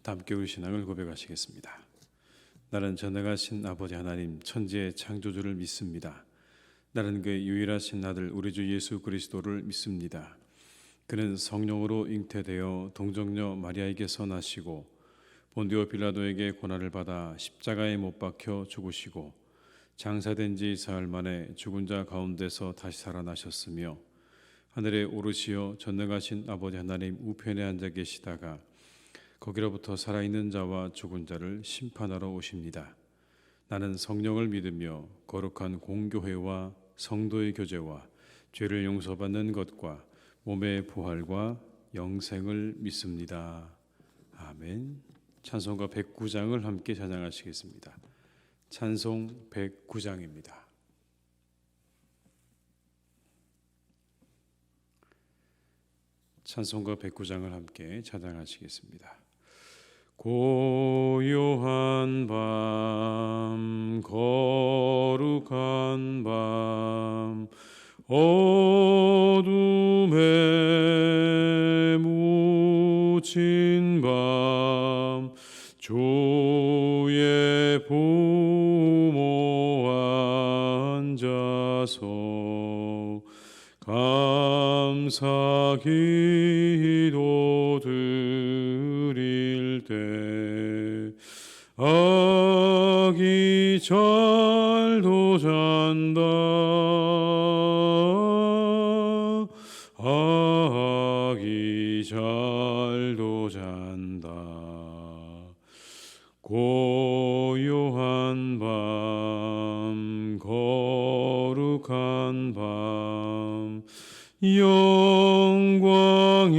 다 함께 우리 신앙을 고백하시겠습니다. 나는 전능하신 아버지 하나님 천지의 창조주를 믿습니다. 나는 그의 유일하신 아들 우리 주 예수 그리스도를 믿습니다. 그는 성령으로 잉태되어 동정녀 마리아에게서 나시고 본디오 빌라도에게 고난을 받아 십자가에 못 박혀 죽으시고 장사된 지 사흘 만에 죽은 자 가운데서 다시 살아나셨으며 하늘에 오르시어 전능하신 아버지 하나님 우편에 앉아 계시다가 거기로부터 살아있는 자와 죽은 자를 심판하러 오십니다. 나는 성령을 믿으며 거룩한 공교회와 성도의 교제와 죄를 용서받는 것과 몸의 부활과 영생을 믿습니다. 아멘. 찬송가 109장을 함께 찬양하시겠습니다. 찬송 109장입니다. 찬송가 109장을 함께 찬양하시겠습니다. 고요한 밤 거룩한 밤 어둠에 묻힌 밤 주의 부모 앉아서 감사 기도 드릴 때 아기 잘도 잔다 아기 잘도 잔다 고요한 밤 거룩한 밤 영광이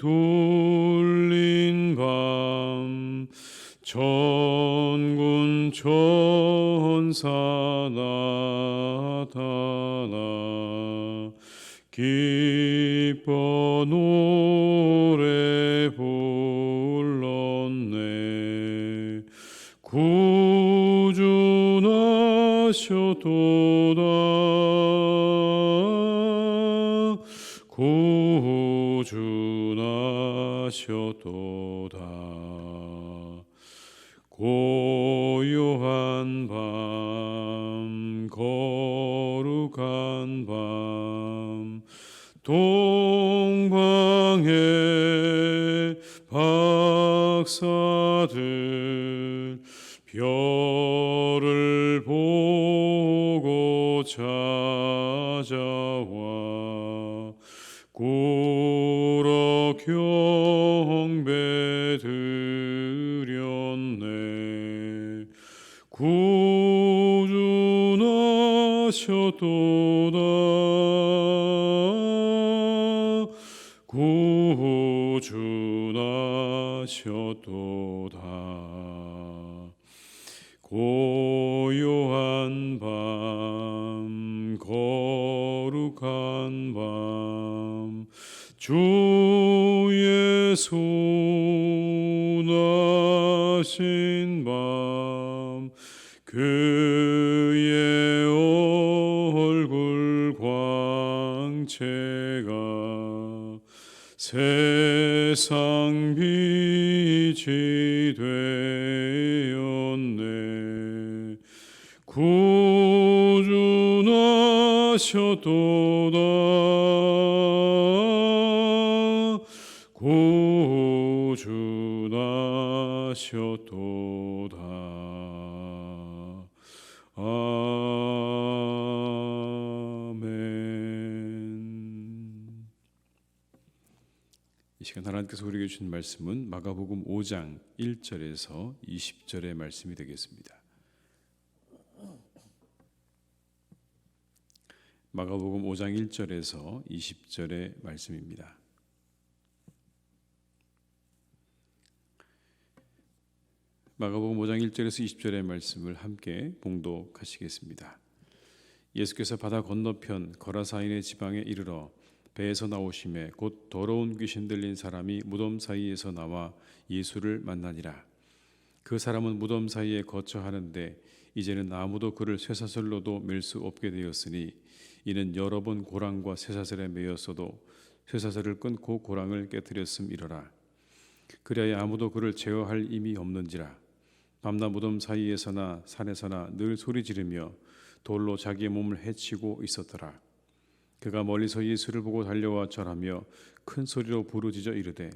둘린 밤 천군 천사 나타나 기뻐 노래 불렀네 구주 나셨도다 구주 나셨도다 고요한 밤 거룩한 밤 동방의 박사들 별을 보고 찾아와 꾸러 경배 드렸네 구주 나셨도다 구주 나셨도다 고요한 밤 거룩한 밤 주의 순하신 밤 그의 얼굴 광채가 세상 빛이 되었네 구주 나셨도다 구주 나셨도다 아멘. 이 시간 하나님께서 우리에게 주신 말씀은 마가복음 5장 1절에서 20절의 말씀이 되겠습니다. 마가복음 5장 1절에서 20절의 말씀입니다. 마가복음 5장 1절에서 20절의 말씀을 함께 봉독하시겠습니다. 예수께서 바다 건너편 거라사인의 지방에 이르러 배에서 나오심에 곧 더러운 귀신 들린 사람이 무덤 사이에서 나와 예수를 만나니라. 그 사람은 무덤 사이에 거처하는데 이제는 아무도 그를 쇠사슬로도 맬 수 없게 되었으니 이는 여러 번 고랑과 쇠사슬에 매였어도 쇠사슬을 끊고 고랑을 깨뜨렸음이러라. 그리하여 아무도 그를 제어할 힘이 없는지라. 밤낮 무덤 사이에서나 산에서나 늘 소리 지르며 돌로 자기의 몸을 해치고 있었더라. 그가 멀리서 예수를 보고 달려와 절하며 큰 소리로 부르짖어 이르되,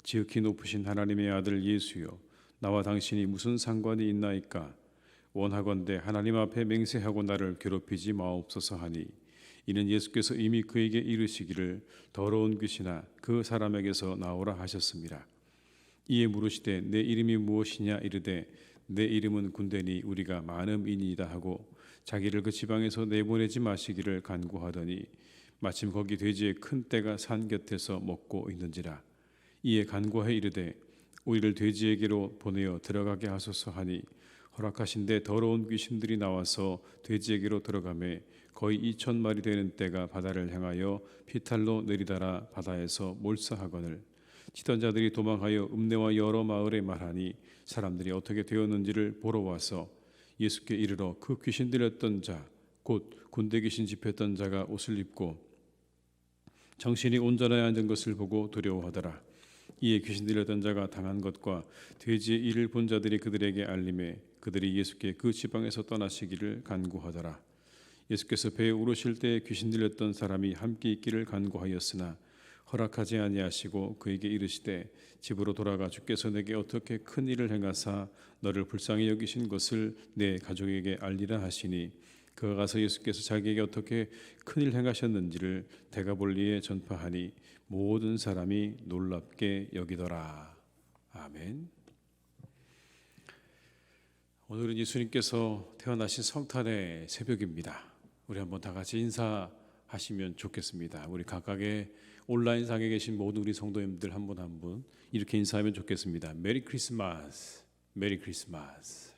지극히 높으신 하나님의 아들 예수여, 나와 당신이 무슨 상관이 있나이까? 원하건대 하나님 앞에 맹세하고 나를 괴롭히지 마옵소서 하니, 이는 예수께서 이미 그에게 이르시기를 더러운 귀신아 그 사람에게서 나오라 하셨습니다. 이에 물으시되 내 이름이 무엇이냐 이르되 내 이름은 군대니 우리가 많음이니이다 하고 자기를 그 지방에서 내보내지 마시기를 간구하더니, 마침 거기 돼지의 큰 떼가 산 곁에서 먹고 있는지라. 이에 간구하여 이르되 우리를 돼지에게로 보내어 들어가게 하소서 하니, 허락하신데 더러운 귀신들이 나와서 돼지에게로 들어가매 거의 2,000마리 되는 떼가 바다를 향하여 피탈로 내리달아 바다에서 몰사하거늘, 치던 자들이 도망하여 읍내와 여러 마을에 말하니, 사람들이 어떻게 되었는지를 보러 와서 예수께 이르러 그 귀신 들렸던 자 곧 군대 귀신 집혔던 자가 옷을 입고 정신이 온전하여 앉은 것을 보고 두려워하더라. 이에 귀신 들렸던 자가 당한 것과 돼지의 일을 본 자들이 그들에게 알림해 그들이 예수께 그 지방에서 떠나시기를 간구하더라. 예수께서 배에 오르실 때 귀신 들렸던 사람이 함께 있기를 간구하였으나 허락하지 아니하시고 그에게 이르시되, 집으로 돌아가 주께서 내게 어떻게 큰 일을 행하사 너를 불쌍히 여기신 것을 내 가족에게 알리라 하시니, 그가 가서 예수께서 자기에게 어떻게 큰 일 행하셨는지를 데가볼리에 전파하니 모든 사람이 놀랍게 여기더라. 아멘. 오늘은 예수님께서 태어나신 성탄의 새벽입니다. 우리 한번 다 같이 인사하시면 좋겠습니다. 우리 각각의 온라인상에 계신 모든 우리 성도님들 한 분 한 분 이렇게 인사하면 좋겠습니다. 메리 크리스마스, 메리 크리스마스.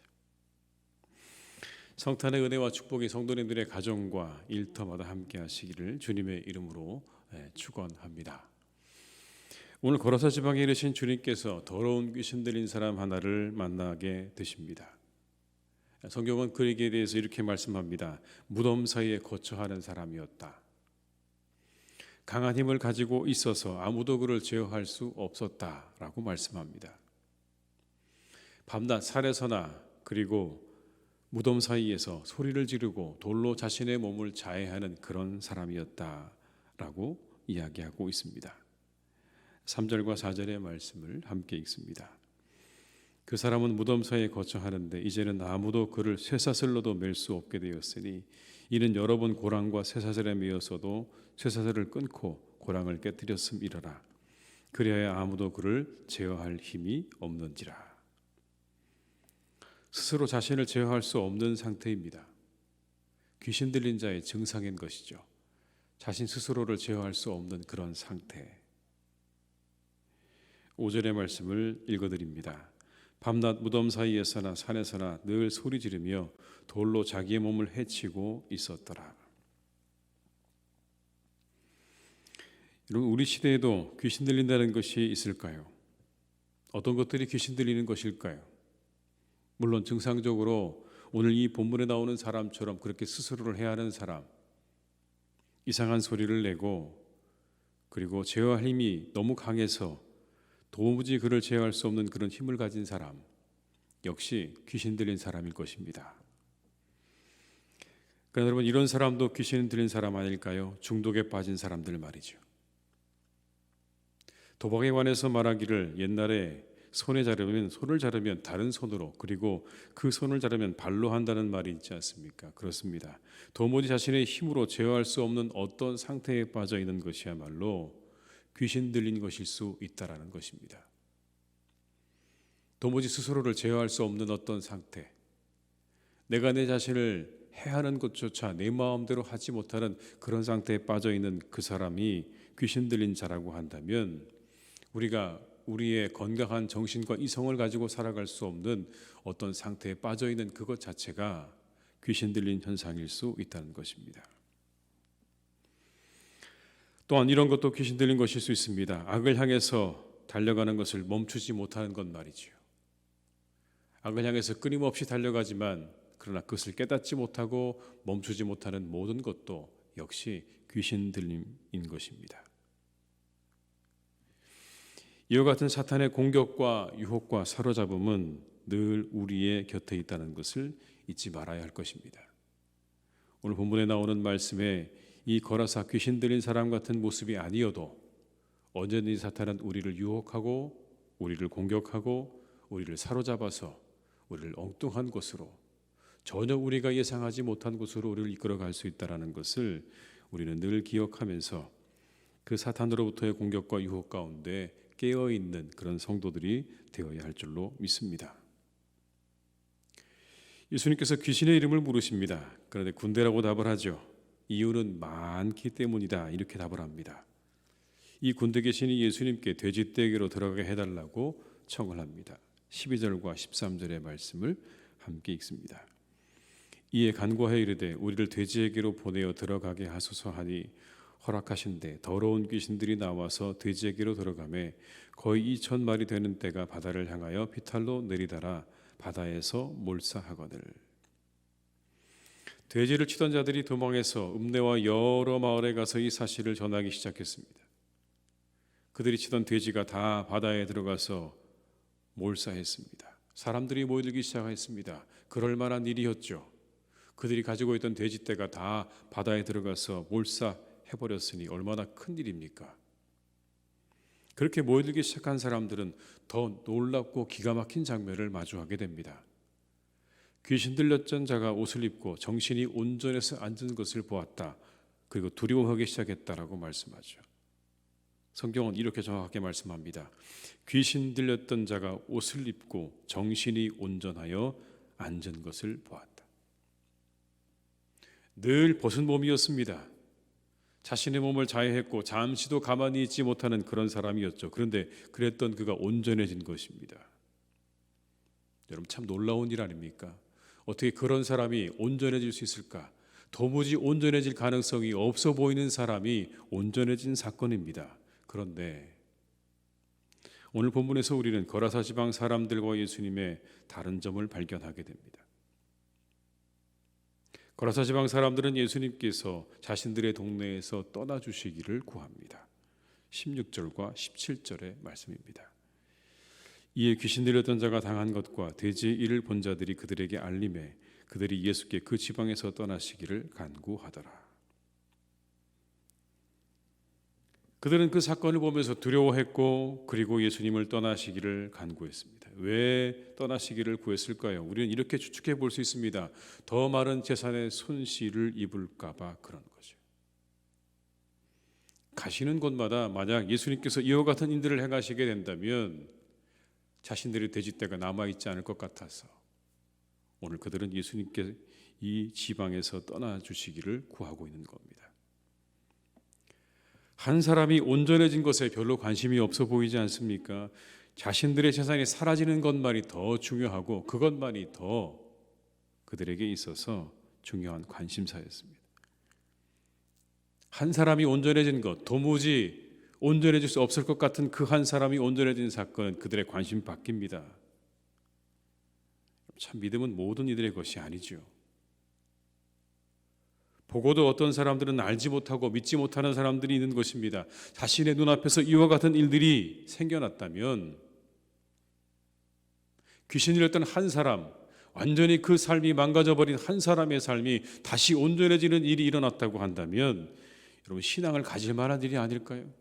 성탄의 은혜와 축복이 성도님들의 가정과 일터마다 함께 하시기를 주님의 이름으로 축원합니다. 오늘 고라사 지방에 이르신 주님께서 더러운 귀신 들린 사람 하나를 만나게 되십니다. 성경은 그에게 대해서 이렇게 말씀합니다. 무덤 사이에 거처하는 사람이었다. 강한 힘을 가지고 있어서 아무도 그를 제어할 수 없었다라고 말씀합니다. 밤낮 산에서나 그리고 무덤 사이에서 소리를 지르고 돌로 자신의 몸을 자해하는 그런 사람이었다라고 이야기하고 있습니다. 3절과 4절의 말씀을 함께 읽습니다. 그 사람은 무덤 사이에 거처하는데 이제는 아무도 그를 쇠사슬로도 맬 수 없게 되었으니, 이는 여러 번 고랑과 쇠사슬에 매어서도 쇠사슬을 끊고 고랑을 깨뜨렸음이러라. 그리하여 아무도 그를 제어할 힘이 없는지라. 스스로 자신을 제어할 수 없는 상태입니다. 귀신 들린 자의 증상인 것이죠. 자신 스스로를 제어할 수 없는 그런 상태. 5절의 말씀을 읽어드립니다. 밤낮 무덤 사이에서나 산에서나 늘 소리 지르며 돌로 자기의 몸을 해치고 있었더라. 여러분, 우리 시대에도 귀신 들린다는 것이 있을까요? 어떤 것들이 귀신 들리는 것일까요? 물론 증상적으로 오늘 이 본문에 나오는 사람처럼 그렇게 스스로를 해하는 사람, 이상한 소리를 내고 그리고 제어할 힘이 너무 강해서 도무지 그를 제어할 수 없는 그런 힘을 가진 사람, 역시 귀신 들린 사람일 것입니다. 그러니까 여러분, 이런 사람도 귀신 들린 사람 아닐까요? 중독에 빠진 사람들 말이죠. 도박에 관해서 말하기를 옛날에 손을 자르면 다른 손으로, 그리고 그 손을 자르면 발로 한다는 말이 있지 않습니까? 그렇습니다. 도무지 자신의 힘으로 제어할 수 없는 어떤 상태에 빠져 있는 것이야말로 귀신 들린 것일 수 있다라는 것입니다. 도무지 스스로를 제어할 수 없는 어떤 상태, 내가 내 자신을 해하는 것조차 내 마음대로 하지 못하는 그런 상태에 빠져 있는 그 사람이 귀신 들린 자라고 한다면, 우리가 우리의 건강한 정신과 이성을 가지고 살아갈 수 없는 어떤 상태에 빠져 있는 그것 자체가 귀신 들린 현상일 수 있다는 것입니다. 또한 이런 것도 귀신 들린 것일 수 있습니다. 악을 향해서 달려가는 것을 멈추지 못하는 것 말이죠. 악을 향해서 끊임없이 달려가지만 그러나 그것을 깨닫지 못하고 멈추지 못하는 모든 것도 역시 귀신 들림인 것입니다. 이와 같은 사탄의 공격과 유혹과 사로잡음은 늘 우리의 곁에 있다는 것을 잊지 말아야 할 것입니다. 오늘 본문에 나오는 말씀에 이 거라사 귀신 들린 사람 같은 모습이 아니어도 언제든지 사탄은 우리를 유혹하고 우리를 공격하고 우리를 사로잡아서 우리를 엉뚱한 곳으로, 전혀 우리가 예상하지 못한 곳으로 우리를 이끌어갈 수 있다는 것을 우리는 늘 기억하면서 그 사탄으로부터의 공격과 유혹 가운데 깨어있는 그런 성도들이 되어야 할 줄로 믿습니다. 예수님께서 귀신의 이름을 물으십니다. 그런데 군대라고 답을 하죠. 이유는 많기 때문이다, 이렇게 답을 합니다. 이 군대 귀신이 예수님께 돼지떼에게로 들어가게 해달라고 청을 합니다. 12절과 13절의 말씀을 함께 읽습니다. 이에 간구하여 이르되 우리를 돼지에게로 보내어 들어가게 하소서 하니 허락하신대 더러운 귀신들이 나와서 돼지에게로 들어가매 거의 2,000마리 되는 떼가 바다를 향하여 비탈로 내리달아 바다에서 몰사하거늘. 돼지를 치던 자들이 도망해서 읍내와 여러 마을에 가서 이 사실을 전하기 시작했습니다. 그들이 치던 돼지가 다 바다에 들어가서 몰사했습니다. 사람들이 모이들기 시작했습니다. 그럴 만한 일이었죠. 그들이 가지고 있던 돼지떼가 다 바다에 들어가서 몰사해버렸으니 얼마나 큰 일입니까? 그렇게 모이들기 시작한 사람들은 더 놀랍고 기가 막힌 장면을 마주하게 됩니다. 귀신 들렸던 자가 옷을 입고 정신이 온전해서 앉은 것을 보았다. 그리고 두려워하기 시작했다라고 말씀하죠. 성경은 이렇게 정확하게 말씀합니다. 귀신 들렸던 자가 옷을 입고 정신이 온전하여 앉은 것을 보았다. 늘 벗은 몸이었습니다. 자신의 몸을 자해했고 잠시도 가만히 있지 못하는 그런 사람이었죠. 그런데 그랬던 그가 온전해진 것입니다. 여러분, 참 놀라운 일 아닙니까? 어떻게 그런 사람이 온전해질 수 있을까? 도무지 온전해질 가능성이 없어 보이는 사람이 온전해진 사건입니다. 그런데 오늘 본문에서 우리는 거라사 지방 사람들과 예수님의 다른 점을 발견하게 됩니다. 거라사 지방 사람들은 예수님께서 자신들의 동네에서 떠나주시기를 구합니다. 16절과 17절의 말씀입니다. 이에 귀신 들렸던 자가 당한 것과 돼지의 일을 본 자들이 그들에게 알림해 그들이 예수께 그 지방에서 떠나시기를 간구하더라. 그들은 그 사건을 보면서 두려워했고 그리고 예수님을 떠나시기를 간구했습니다. 왜 떠나시기를 구했을까요? 우리는 이렇게 추측해 볼 수 있습니다. 더 많은 재산의 손실을 입을까 봐 그런 거죠. 가시는 곳마다 만약 예수님께서 이와 같은 일들을 행하시게 된다면 자신들의 돼지떼가 남아있지 않을 것 같아서 오늘 그들은 예수님께 이 지방에서 떠나주시기를 구하고 있는 겁니다. 한 사람이 온전해진 것에 별로 관심이 없어 보이지 않습니까? 자신들의 재산이 사라지는 것만이 더 중요하고 그것만이 더 그들에게 있어서 중요한 관심사였습니다. 한 사람이 온전해진 것, 도무지 온전해질 수 없을 것 같은 그 한 사람이 온전해진 사건은 그들의 관심이 바뀝니다. 참 믿음은 모든 이들의 것이 아니죠. 보고도 어떤 사람들은 알지 못하고 믿지 못하는 사람들이 있는 것입니다. 자신의 눈앞에서 이와 같은 일들이 생겨났다면 귀신 들렸던 한 사람, 완전히 그 삶이 망가져버린 한 사람의 삶이 다시 온전해지는 일이 일어났다고 한다면 여러분, 신앙을 가질 만한 일이 아닐까요?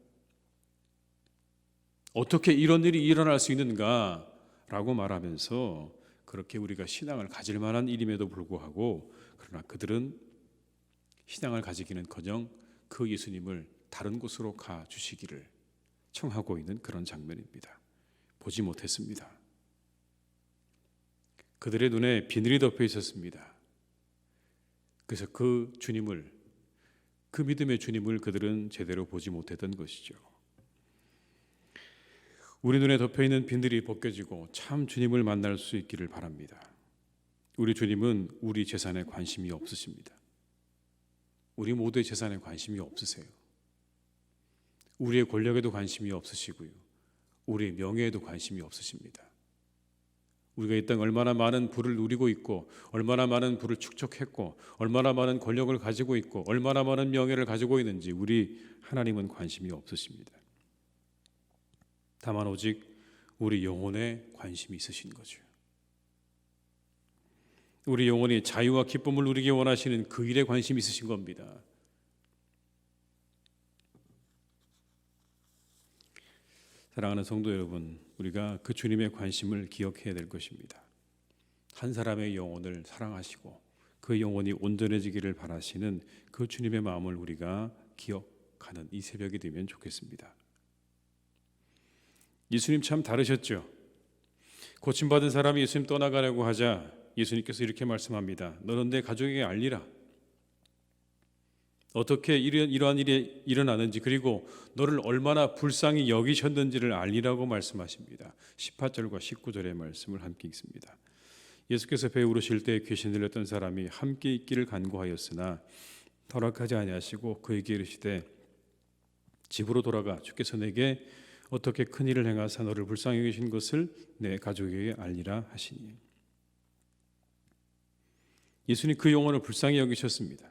어떻게 이런 일이 일어날 수 있는가라고 말하면서 그렇게 우리가 신앙을 가질 만한 일임에도 불구하고 그러나 그들은 신앙을 가지기는커녕 그 예수님을 다른 곳으로 가주시기를 청하고 있는 그런 장면입니다. 보지 못했습니다. 그들의 눈에 비늘이 덮여 있었습니다. 그래서 그 주님을, 그 믿음의 주님을 그들은 제대로 보지 못했던 것이죠. 우리 눈에 덮여있는 비늘이 벗겨지고 참 주님을 만날 수 있기를 바랍니다. 우리 주님은 우리 재산에 관심이 없으십니다. 우리 모두의 재산에 관심이 없으세요. 우리의 권력에도 관심이 없으시고요. 우리의 명예에도 관심이 없으십니다. 우리가 이 땅 얼마나 많은 부를 누리고 있고 얼마나 많은 부를 축적했고 얼마나 많은 권력을 가지고 있고 얼마나 많은 명예를 가지고 있는지 우리 하나님은 관심이 없으십니다. 다만 오직 우리 영혼에 관심이 있으신 거죠. 우리 영혼이 자유와 기쁨을 누리기 원하시는 그 일에 관심이 있으신 겁니다. 사랑하는 성도 여러분, 우리가 그 주님의 관심을 기억해야 될 것입니다. 한 사람의 영혼을 사랑하시고 그 영혼이 온전해지기를 바라시는 그 주님의 마음을 우리가 기억하는 이 새벽이 되면 좋겠습니다. 예수님 참 다르셨죠. 고침받은 사람이 예수님 떠나가려고 하자 예수님께서 이렇게 말씀합니다. 너는 내 가족에게 알리라. 어떻게 이러한 일이 일어나는지, 그리고 너를 얼마나 불쌍히 여기셨는지를 알리라고 말씀하십니다. 18절과 19절의 말씀을 함께 읽습니다. 예수께서 배에 오르실 때 귀신 들렸던 사람이 함께 있기를 간구하였으나 허락하지 아니하시고 그에게 이르시되 집으로 돌아가 주께서 내게 어떻게 큰 일을 행하사 너를 불쌍히 여기신 것을 내 가족에게 알리라 하시니. 예수님 그 영혼을 불쌍히 여기셨습니다.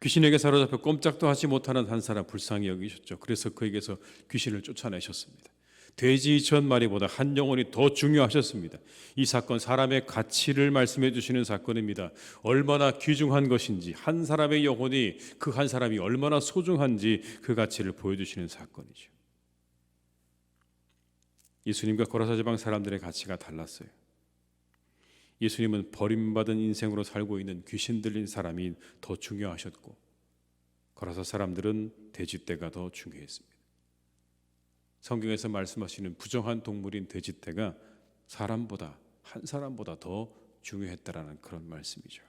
귀신에게 사로잡혀 꼼짝도 하지 못하는 한 사람 불쌍히 여기셨죠. 그래서 그에게서 귀신을 쫓아내셨습니다. 돼지 2,000마리보다 한 영혼이 더 중요하셨습니다. 이 사건 사람의 가치를 말씀해 주시는 사건입니다. 얼마나 귀중한 것인지, 한 사람의 영혼이 그 한 사람이 얼마나 소중한지 그 가치를 보여주시는 사건이죠. 예수님과 고라사 지방 사람들의 가치가 달랐어요. 예수님은 버림받은 인생으로 살고 있는 귀신 들린 사람이 더 중요하셨고, 고라사 사람들은 돼지떼가 더 중요했습니다. 성경에서 말씀하시는 부정한 동물인 돼지떼가 사람보다, 한 사람보다 더 중요했다라는 그런 말씀이죠.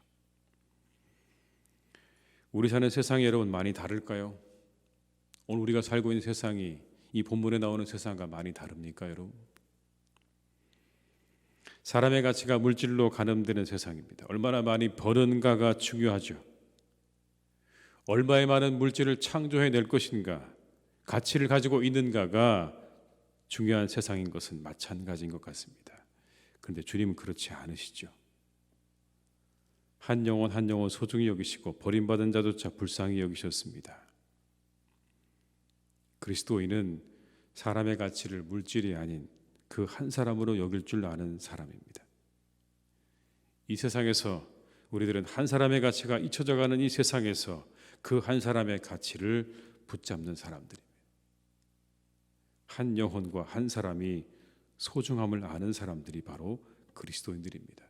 우리 사는 세상이 여러분 많이 다를까요? 오늘 우리가 살고 있는 세상이 이 본문에 나오는 세상과 많이 다릅니까, 여러분? 사람의 가치가 물질로 가늠되는 세상입니다. 얼마나 많이 버는가가 중요하죠. 얼마의 많은 물질을 창조해낼 것인가, 가치를 가지고 있는가가 중요한 세상인 것은 마찬가지인 것 같습니다. 그런데 주님은 그렇지 않으시죠. 한 영혼 한 영혼 소중히 여기시고 버림받은 자조차 불쌍히 여기셨습니다. 그리스도인은 사람의 가치를 물질이 아닌 그 한 사람으로 여길 줄 아는 사람입니다. 이 세상에서 우리들은 한 사람의 가치가 잊혀져가는 이 세상에서 그 한 사람의 가치를 붙잡는 사람들입니다. 한 영혼과 한 사람이 소중함을 아는 사람들이 바로 그리스도인들입니다.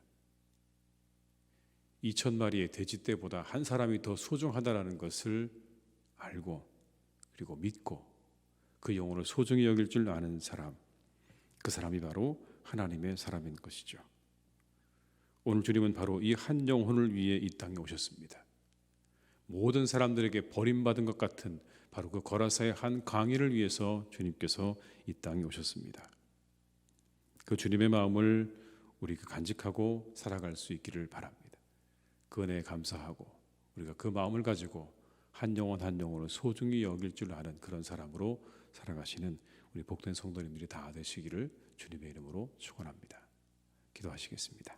2,000마리의 돼지떼보다 한 사람이 더 소중하다는 것을 알고 그리고 믿고 그 영혼을 소중히 여길 줄 아는 사람, 그 사람이 바로 하나님의 사람인 것이죠. 오늘 주님은 바로 이 한 영혼을 위해 이 땅에 오셨습니다. 모든 사람들에게 버림받은 것 같은 바로 그 거라사의 한 강인을 위해서 주님께서 이 땅에 오셨습니다. 그 주님의 마음을 우리가 간직하고 살아갈 수 있기를 바랍니다. 그 은혜에 감사하고 우리가 그 마음을 가지고 한 영혼 한 영혼을 소중히 여길 줄 아는 그런 사람으로 살아가시는 우리 복된 성도님들이 다 되시기를 주님의 이름으로 축원합니다. 기도하시겠습니다.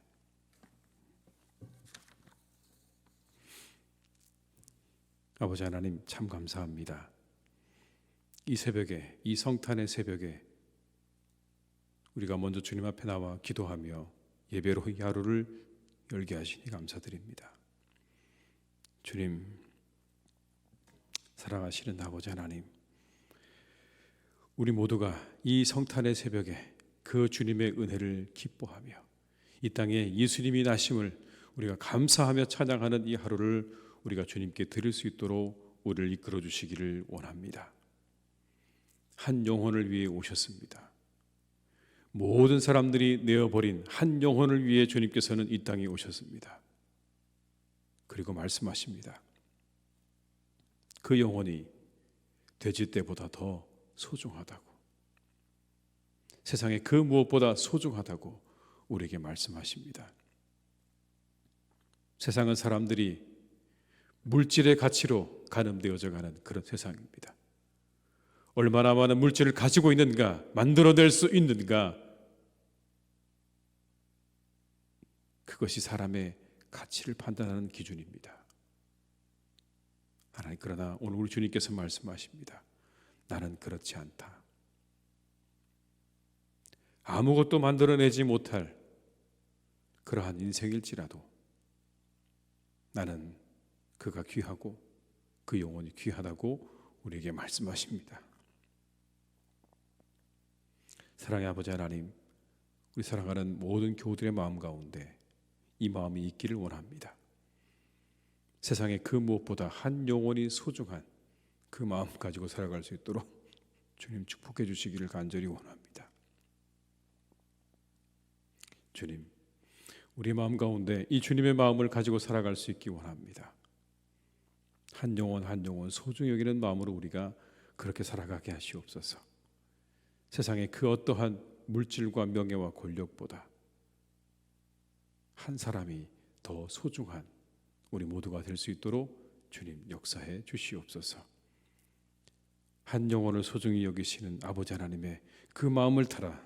아버지 하나님 참 감사합니다. 이 새벽에, 이 성탄의 새벽에 우리가 먼저 주님 앞에 나와 기도하며 예배로 이 하루를 열게 하시니 감사드립니다. 주님, 사랑하시는 아버지 하나님, 우리 모두가 이 성탄의 새벽에 그 주님의 은혜를 기뻐하며 이 땅에 예수님이 나심을 우리가 감사하며 찬양하는 이 하루를 우리가 주님께 드릴 수 있도록 우리를 이끌어 주시기를 원합니다. 한 영혼을 위해 오셨습니다. 모든 사람들이 내어버린 한 영혼을 위해 주님께서는 이 땅에 오셨습니다. 그리고 말씀하십니다. 그 영혼이 돼지떼보다 더 소중하다고, 세상에 그 무엇보다 소중하다고 우리에게 말씀하십니다. 세상은 사람들이 물질의 가치로 가늠되어져 가는 그런 세상입니다. 얼마나 많은 물질을 가지고 있는가, 만들어낼 수 있는가, 그것이 사람의 가치를 판단하는 기준입니다. 하나님, 그러나 오늘 우리 주님께서 말씀하십니다. 나는 그렇지 않다. 아무것도 만들어내지 못할 그러한 인생일지라도 나는 그가 귀하고 그 영혼이 귀하다고 우리에게 말씀하십니다. 사랑의 아버지 하나님, 우리 사랑하는 모든 교우들의 마음 가운데 이 마음이 있기를 원합니다. 세상에 그 무엇보다 한 영혼이 소중한 그 마음 가지고 살아갈 수 있도록 주님 축복해 주시기를 간절히 원합니다. 주님, 우리 마음 가운데 이 주님의 마음을 가지고 살아갈 수 있기 원합니다. 한 영혼 한 영혼 소중히 여기는 마음으로 우리가 그렇게 살아가게 하시옵소서. 세상의 그 어떠한 물질과 명예와 권력보다 한 사람이 더 소중한 우리 모두가 될 수 있도록 주님 역사해 주시옵소서. 한 영혼을 소중히 여기시는 아버지 하나님의 그 마음을 따라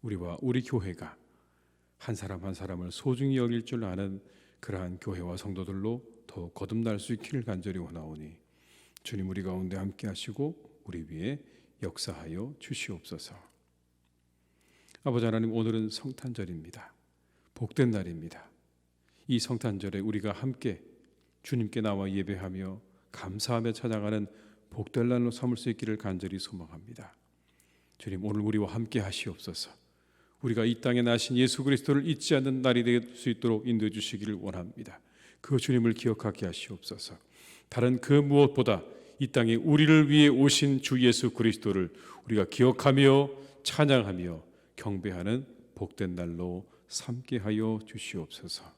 우리와 우리 교회가 한 사람 한 사람을 소중히 여길 줄 아는 그러한 교회와 성도들로 더 거듭날 수 있기를 간절히 원하오니 주님 우리 가운데 함께 하시고 우리 위에 역사하여 주시옵소서. 아버지 하나님, 오늘은 성탄절입니다. 복된 날입니다. 이 성탄절에 우리가 함께 주님께 나와 예배하며 감사하며 찬양하는 복될 날로 삼을 수 있기를 간절히 소망합니다. 주님, 오늘 우리와 함께 하시옵소서. 우리가 이 땅에 나신 예수 그리스도를 잊지 않는 날이 될 수 있도록 인도해 주시기를 원합니다. 그 주님을 기억하게 하시옵소서. 다른 그 무엇보다 이 땅에 우리를 위해 오신 주 예수 그리스도를 우리가 기억하며 찬양하며 경배하는 복된 날로 삼게 하여 주시옵소서.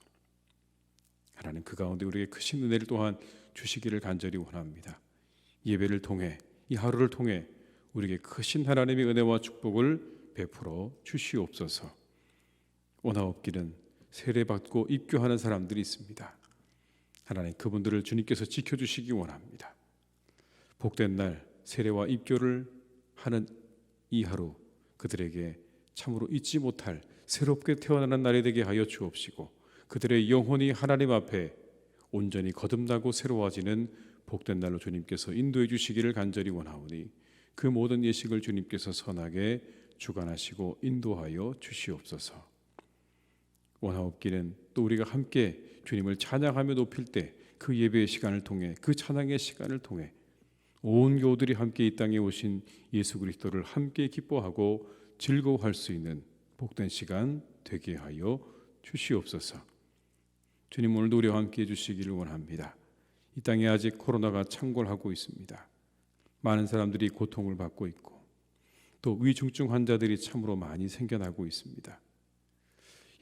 하나님, 그 가운데 우리에게 크신 은혜를 또한 주시기를 간절히 원합니다. 예배를 통해 이 하루를 통해 우리에게 크신 하나님의 은혜와 축복을 베풀어 주시옵소서. 원하옵기는 세례받고 입교하는 사람들이 있습니다. 하나님, 그분들을 주님께서 지켜주시기 원합니다. 복된 날 세례와 입교를 하는 이 하루 그들에게 참으로 잊지 못할 새롭게 태어나는 날이 되게 하여 주옵시고 그들의 영혼이 하나님 앞에 온전히 거듭나고 새로워지는 복된 날로 주님께서 인도해 주시기를 간절히 원하오니 그 모든 예식을 주님께서 선하게 주관하시고 인도하여 주시옵소서. 원하옵기는 또 우리가 함께 주님을 찬양하며 높일 때 그 예배의 시간을 통해 그 찬양의 시간을 통해 온 교우들이 함께 이 땅에 오신 예수 그리스도를 함께 기뻐하고 즐거워할 수 있는 복된 시간 되게 하여 주시옵소서. 주님, 오늘도 우리와 함께 해주시기를 원합니다. 이 땅에 아직 코로나가 창궐하고 있습니다. 많은 사람들이 고통을 받고 있고 또 위중증 환자들이 참으로 많이 생겨나고 있습니다.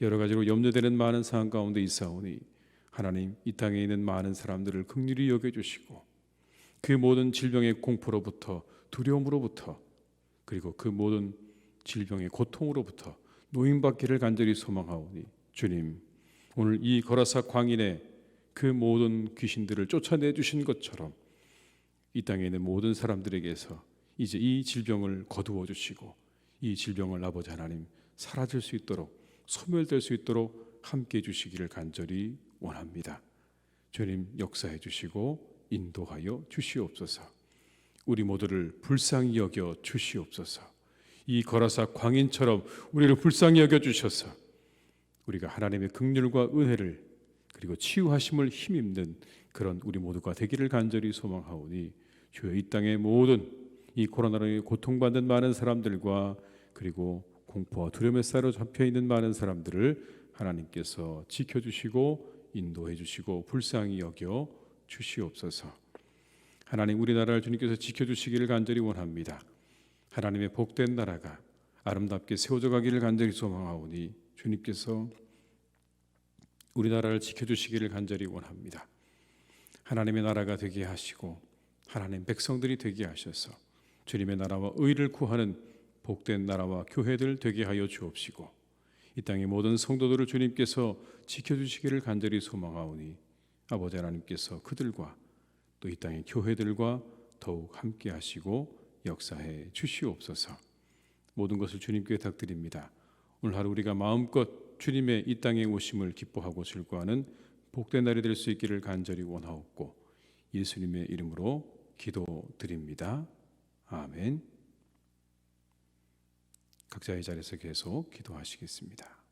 여러 가지로 염려되는 많은 상황 가운데 있사오니 하나님, 이 땅에 있는 많은 사람들을 긍휼히 여겨주시고 그 모든 질병의 공포로부터 두려움으로부터 그리고 그 모든 질병의 고통으로부터 노임받기를 간절히 소망하오니 주님, 오늘 이 거라사 광인의 그 모든 귀신들을 쫓아내 주신 것처럼 이 땅에 있는 모든 사람들에게서 이제 이 질병을 거두어 주시고 이 질병을 아버지 하나님 사라질 수 있도록 소멸될 수 있도록 함께 해주시기를 간절히 원합니다. 주님, 역사해 주시고 인도하여 주시옵소서. 우리 모두를 불쌍히 여겨 주시옵소서. 이 거라사 광인처럼 우리를 불쌍히 여겨 주셔서 우리가 하나님의 긍휼과 은혜를 그리고 치유하심을 힘입는 그런 우리 모두가 되기를 간절히 소망하오니 주여, 이 땅의 모든 이 코로나로 고통받는 많은 사람들과 그리고 공포와 두려움에 사로잡혀 있는 많은 사람들을 하나님께서 지켜주시고 인도해 주시고 불쌍히 여겨 주시옵소서. 하나님, 우리나라를 주님께서 지켜주시기를 간절히 원합니다. 하나님의 복된 나라가 아름답게 세워져 가기를 간절히 소망하오니 주님께서 우리나라를 지켜주시기를 간절히 원합니다. 하나님의 나라가 되게 하시고 하나님 백성들이 되게 하셔서 주님의 나라와 의를 구하는 복된 나라와 교회들 되게 하여 주옵시고 이 땅의 모든 성도들을 주님께서 지켜주시기를 간절히 소망하오니 아버지 하나님께서 그들과 또 이 땅의 교회들과 더욱 함께 하시고 역사해 주시옵소서. 모든 것을 주님께 부탁드립니다. 오늘 하루 우리가 마음껏 주님의 이 땅에 오심을 기뻐하고 즐거워하는 복된 날이 될 수 있기를 간절히 원하옵고 예수님의 이름으로 기도드립니다. 아멘. 각자의 자리에서 계속 기도하시겠습니다.